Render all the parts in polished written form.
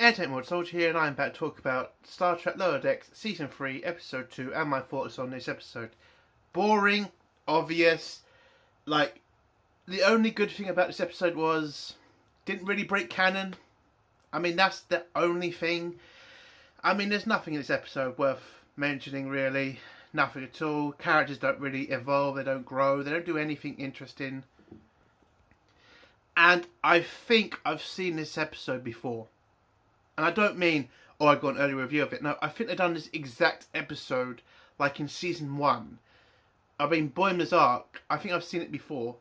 Airtake Mod Soldier here, and I'm about to talk about Star Trek Lower Decks Season 3, Episode 2, and my thoughts on this episode. Boring, obvious, like, the only good thing about this episode was, didn't really break canon. I mean, that's the only thing. I mean, there's nothing in this episode worth mentioning, really. Nothing at all. Characters don't really evolve, they don't grow, they don't do anything interesting. And I think I've seen this episode before. And I don't mean, oh, I got an early review of it. No, I think they've done this exact episode, like in Season 1. I mean, Boimler's Arc, I think I've seen it before.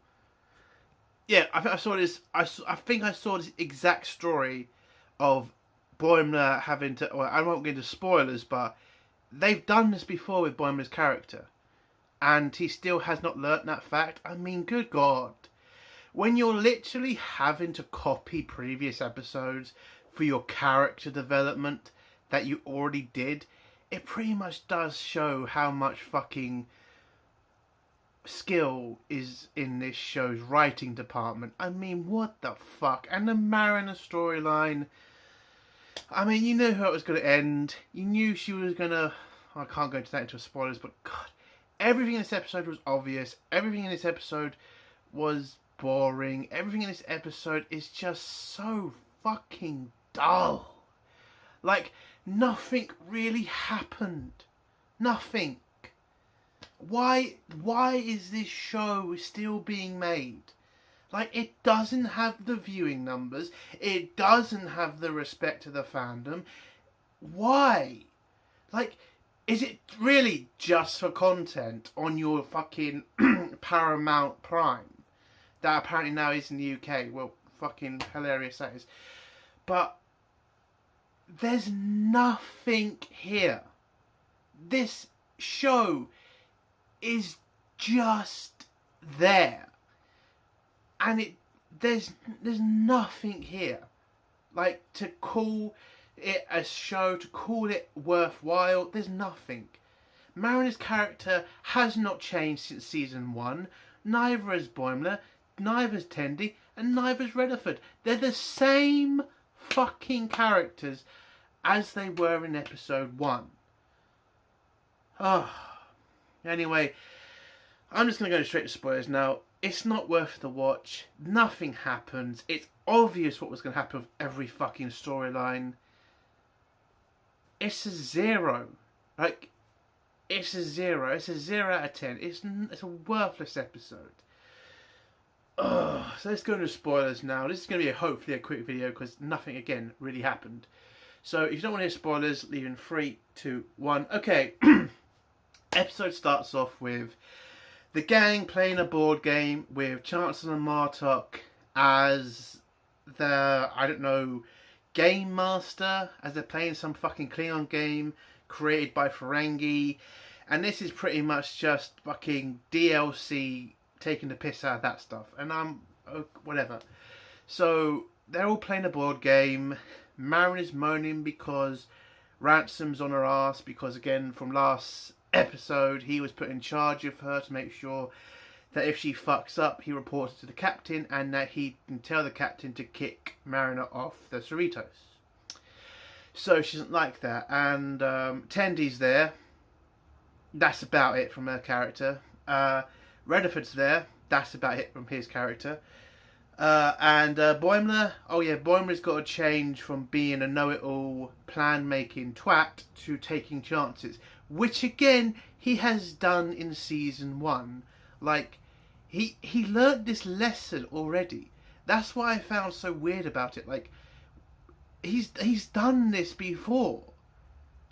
Yeah, I think I saw this, I think I saw this exact story of Boimler having to, well, I won't get into spoilers, but they've done this before with Boimler's character. And he still has not learnt that fact. I mean, good God. When you're literally having to copy previous episodes for your character development that you already did, it pretty much does show how much fucking skill is in this show's writing department. I mean, what the fuck? And the Mariner storyline, I mean, you knew how it was going to end. You knew she was going to, I can't go into that into spoilers, but God, everything in this episode was obvious. Everything in this episode was boring. Everything in this episode is just so fucking dull. Like, nothing really happened. Nothing. Why is this show still being made? Like, it doesn't have the viewing numbers. It doesn't have the respect of the fandom. Why? Like, is it really just for content on your fucking Paramount Prime? That apparently now is in the UK. Well, fucking hilarious that is. But there's nothing here. This show is just there. And there's nothing here. Like, to call it a show, to call it worthwhile, there's nothing. Mariner's character has not changed since Season 1. Neither has Boimler. Neither's Tendi, and neither's Rutherford. They're the same fucking characters as they were in Episode 1. Oh. Anyway, I'm just going to go straight to spoilers now. It's not worth the watch. Nothing happens. It's obvious what was going to happen with every fucking storyline. It's a 0. Like, it's a 0. It's a 0 out of 10. It's a worthless episode. So let's go into spoilers now. This is going to be hopefully a quick video because nothing, again, really happened. So if you don't want to hear spoilers, leave in 3, 2, 1. Okay. Episode starts off with the gang playing a board game with Chancellor and Martok as the, I don't know, game master, as they're playing some fucking Klingon game created by Ferengi. And this is pretty much just fucking DLC taking the piss out of that stuff, and whatever. So they're all playing a board game. Mariner's moaning because Ransom's on her ass because, again, from last episode, he was put in charge of her to make sure that if she fucks up, he reports it to the captain, and that he can tell the captain to kick Mariner off the Cerritos. So she doesn't like that, and Tendi's there. That's about it from her character. Rutherford's there. That's about it from his character. And Boimler. Oh yeah, Boimler's got to change from being a know-it-all, plan-making twat to taking chances. Which, again, he has done in Season 1. Like, he learnt this lesson already. That's what I found so weird about it. Like, he's done this before.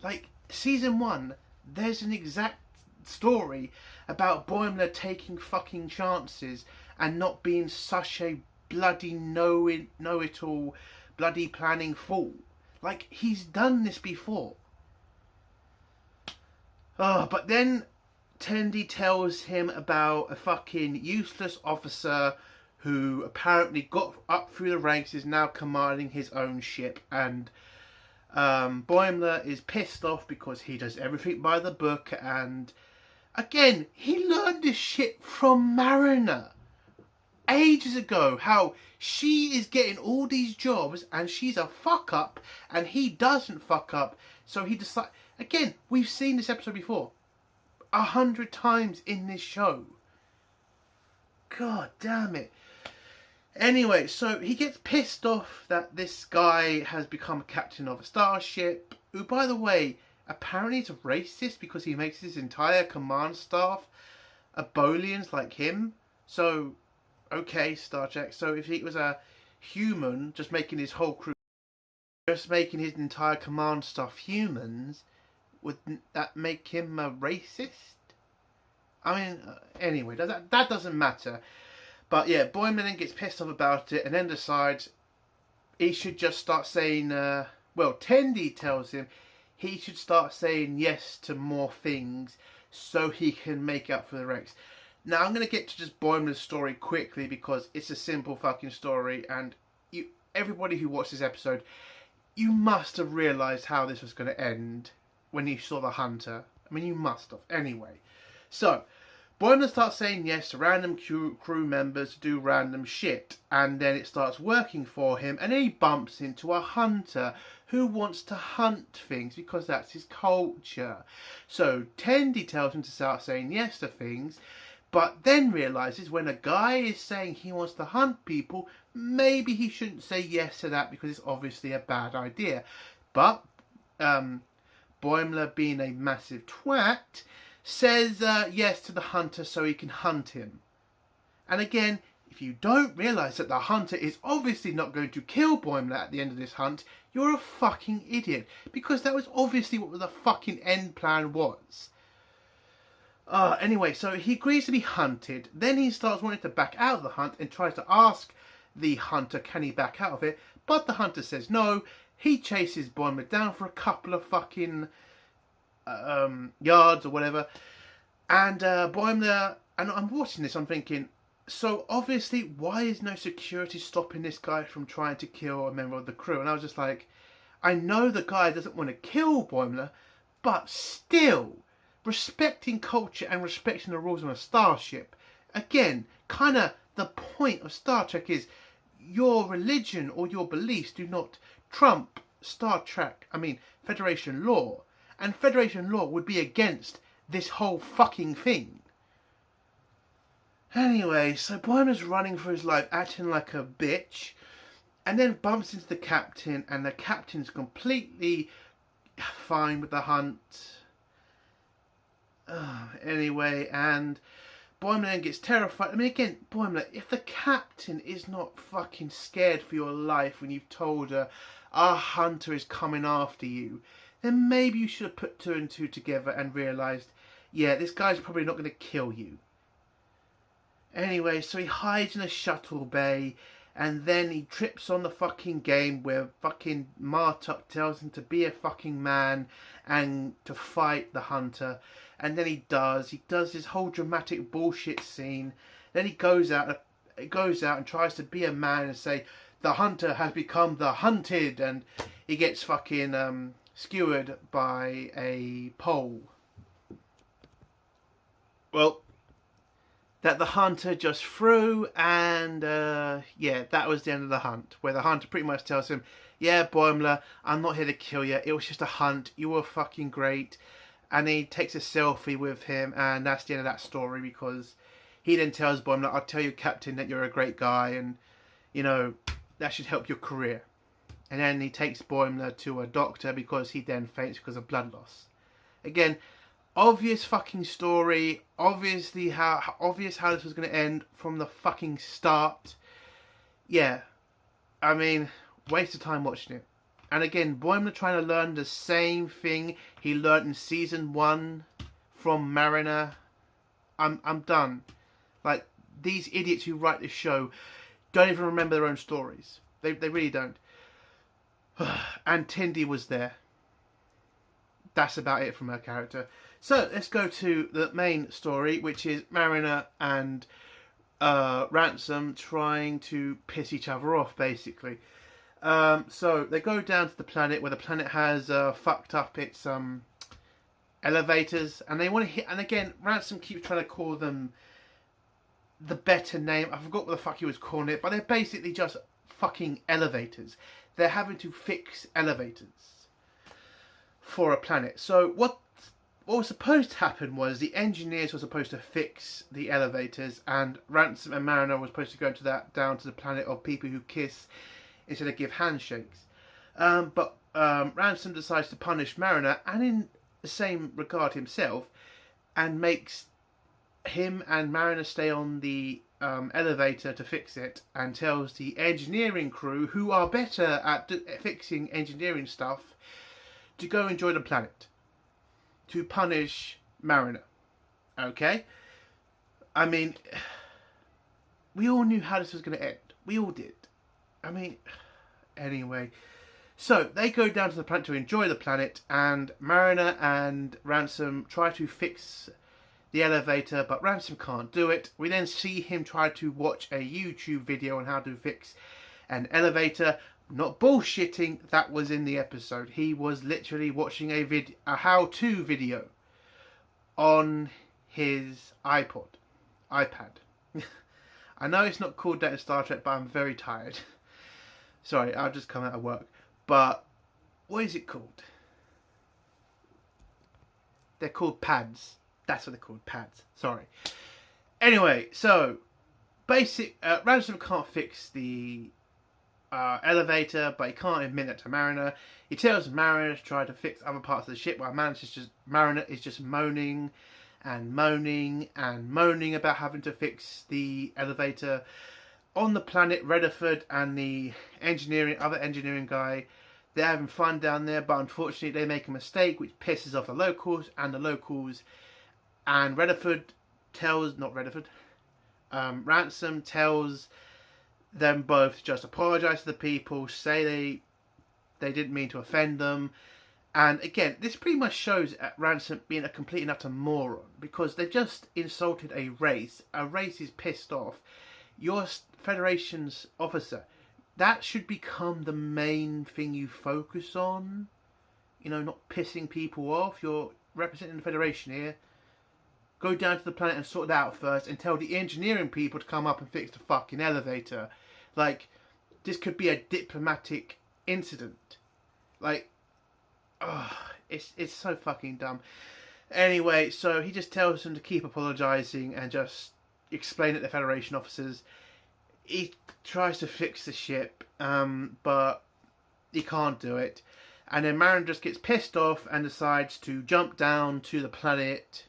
Like, Season 1, there's an exact story about Boimler taking fucking chances and not being such a bloody know-it-all, bloody planning fool. Like, he's done this before. Oh, but then Tendi tells him about a fucking useless officer who apparently got up through the ranks, is now commanding his own ship, and Boimler is pissed off because he does everything by the book, and again, he learned this shit from Mariner. ages ago how she is getting all these jobs and she's a fuck up and he doesn't fuck up. So he decides, again, we've seen this episode before 100 times in this show. God damn it. Anyway, so he gets pissed off that this guy has become a captain of a starship, who, by the way, apparently is a racist because he makes his entire command staff Abolians like him. So, okay, Star Trek. So if he was a human, just making his whole crew, just making his entire command staff humans, would that make him a racist? I mean, anyway, that doesn't matter. But yeah, Boimler then gets pissed off about it and then decides he should just start saying, well, Tendi tells him he should start saying yes to more things so he can make up for the Rex. Now, I'm going to get to just Boimler's story quickly because it's a simple fucking story, and everybody who watched this episode, you must have realised how this was going to end when you saw the Hunter. I mean, you must have. Anyway, so Boimler starts saying yes to random crew members to do random shit, and then it starts working for him, and then he bumps into a hunter who wants to hunt things because that's his culture. So Tendi tells him to start saying yes to things, but then realises when a guy is saying he wants to hunt people, maybe he shouldn't say yes to that because it's obviously a bad idea. But Boimler, being a massive twat, says yes to the hunter so he can hunt him. And again, if you don't realise that the hunter is obviously not going to kill Boimler at the end of this hunt, you're a fucking idiot. Because that was obviously what the fucking end plan was. Anyway, so he agrees to be hunted. Then he starts wanting to back out of the hunt and tries to ask the hunter, can he back out of it? But the hunter says no. He chases Boimler down for a couple of fucking yards or whatever. And Boimler, and I'm watching this, I'm thinking, so obviously, why is no security stopping this guy from trying to kill a member of the crew? And I was just like, I know the guy doesn't want to kill Boimler, but still, respecting culture and respecting the rules on a starship. Again, kind of the point of Star Trek is your religion or your beliefs do not trump Federation law. And Federation law would be against this whole fucking thing. Anyway, so Boimler's running for his life, acting like a bitch, and then bumps into the captain, and the captain's completely fine with the hunt. Anyway, and Boimler then gets terrified. I mean, again, Boimler, if the captain is not fucking scared for your life when you've told her our hunter is coming after you, then maybe you should have put two and two together and realised, yeah, this guy's probably not going to kill you. Anyway, so he hides in a shuttle bay, and then he trips on the fucking game where fucking Martok tells him to be a fucking man and to fight the hunter. And then he does this whole dramatic bullshit scene. Then he goes out and tries to be a man and say, the hunter has become the hunted, and he gets fucking skewered by a pole. Well, that the hunter just threw, and yeah, that was the end of the hunt, where the hunter pretty much tells him, yeah, Boimler, I'm not here to kill you, it was just a hunt, you were fucking great. And he takes a selfie with him, and that's the end of that story, because he then tells Boimler, I'll tell you, Captain, that you're a great guy, and, you know, that should help your career. And then he takes Boimler to a doctor because he then faints because of blood loss. Again, obvious fucking story, obvious how this was going to end from the fucking start. Yeah, I mean, waste of time watching it. And again, Boimler trying to learn the same thing he learned in season 1 from Mariner. I'm done. Like, these idiots who write this show don't even remember their own stories. They really don't. And Tendi was there. That's about it from her character. So let's go to the main story, which is Mariner and Ransom trying to piss each other off, basically. So they go down to the planet where the planet has fucked up its elevators, and they want to hit. And again, Ransom keeps trying to call them the better name. I forgot what the fuck he was calling it, but they're basically just fucking elevators. They're having to fix elevators for a planet. So what was supposed to happen was the engineers were supposed to fix the elevators, and Ransom and Mariner were supposed to go down to the planet of people who kiss instead of give handshakes. But Ransom decides to punish Mariner, and in the same regard himself, and makes him and Mariner stay on the elevator to fix it, and tells the engineering crew, who are better at fixing engineering stuff, to go enjoy the planet, to punish Mariner. Okay? I mean, we all knew how this was going to end. We all did. I mean, anyway. So, they go down to the planet to enjoy the planet, and Mariner and Ransom try to fix the elevator, but Ransom can't do it. We then see him try to watch a YouTube video on how to fix an elevator. Not bullshitting, that was in the episode. He was literally watching a how-to video on his iPad. I know it's not called that in Star Trek, but I'm very tired. Sorry, I've just come out of work. But what is it called? They're called pads. That's what they're called, pads. Sorry. Anyway, so Ransom can't fix the elevator, but he can't admit it to Mariner. He tells Mariner to try to fix other parts of the ship, while Mariner is just moaning and moaning and moaning about having to fix the elevator. On the planet, Rutherford and the other engineering guy, they're having fun down there, but unfortunately they make a mistake which pisses off the locals, and Ransom tells them both to just apologise to the people, say they didn't mean to offend them. And again, this pretty much shows Ransom being a complete and utter moron, because they've just insulted a race. A race is pissed off. You're Federation's officer. That should become the main thing you focus on. You know, not pissing people off. You're representing the Federation here. Go down to the planet and sort it out first, and tell the engineering people to come up and fix the fucking elevator. Like, this could be a diplomatic incident. Like, it's so fucking dumb. Anyway, so he just tells them to keep apologising and just explain it to Federation officers. He tries to fix the ship, but he can't do it. And then Mariner just gets pissed off and decides to jump down to the planet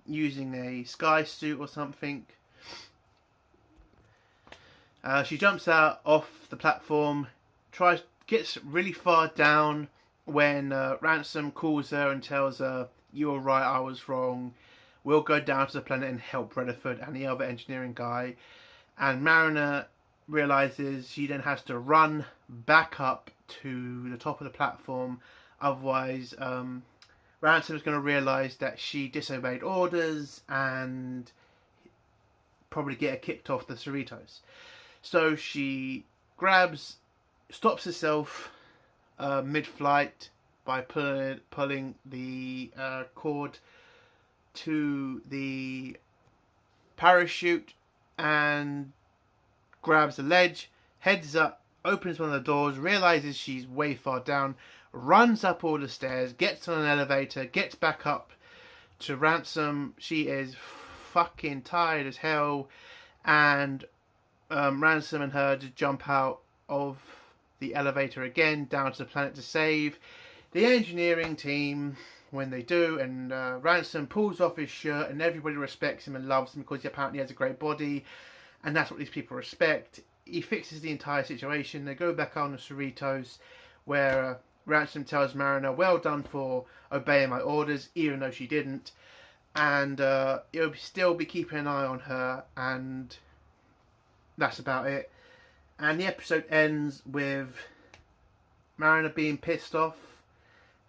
using a sky suit or something. She jumps out off the platform, gets really far down when Ransom calls her and tells her, "You were right, I was wrong. We'll go down to the planet and help Rutherford and the other engineering guy." And Mariner realises she then has to run back up to the top of the platform. Otherwise, Ransom is going to realise that she disobeyed orders and probably get her kicked off the Cerritos. So she stops herself mid-flight by pulling the cord to the parachute, and grabs the ledge, heads up, opens one of the doors, realises she's way far down, runs up all the stairs, gets on an elevator, gets back up to Ransom. She is fucking tired as hell, and Ransom and her just jump out of the elevator again down to the planet to save the engineering team. When they do, and Ransom pulls off his shirt, and everybody respects him and loves him because he apparently has a great body, and that's what these people respect. He fixes the entire situation. They go back on the Cerritos, where Ransom tells Mariner, "Well done for obeying my orders," even though she didn't, and he'll still be keeping an eye on her, and that's about it. And the episode ends with Mariner being pissed off,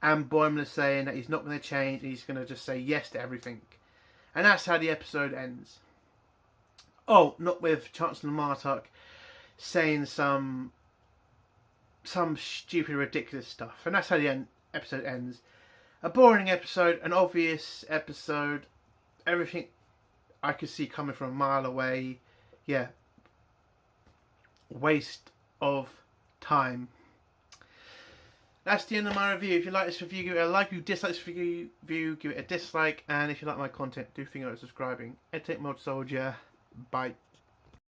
and Boimler saying that he's not going to change, and he's going to just say yes to everything. And that's how the episode ends. Oh, not with Chancellor Martok saying some stupid, ridiculous stuff. And that's how the episode ends. A boring episode, an obvious episode. Everything I could see coming from a mile away. Yeah, waste of time. That's the end of my review. If you like this review, give it a like. If you dislike this review, give it a dislike. And if you like my content, do think about subscribing. Entertainment Mode Soldier. Bye.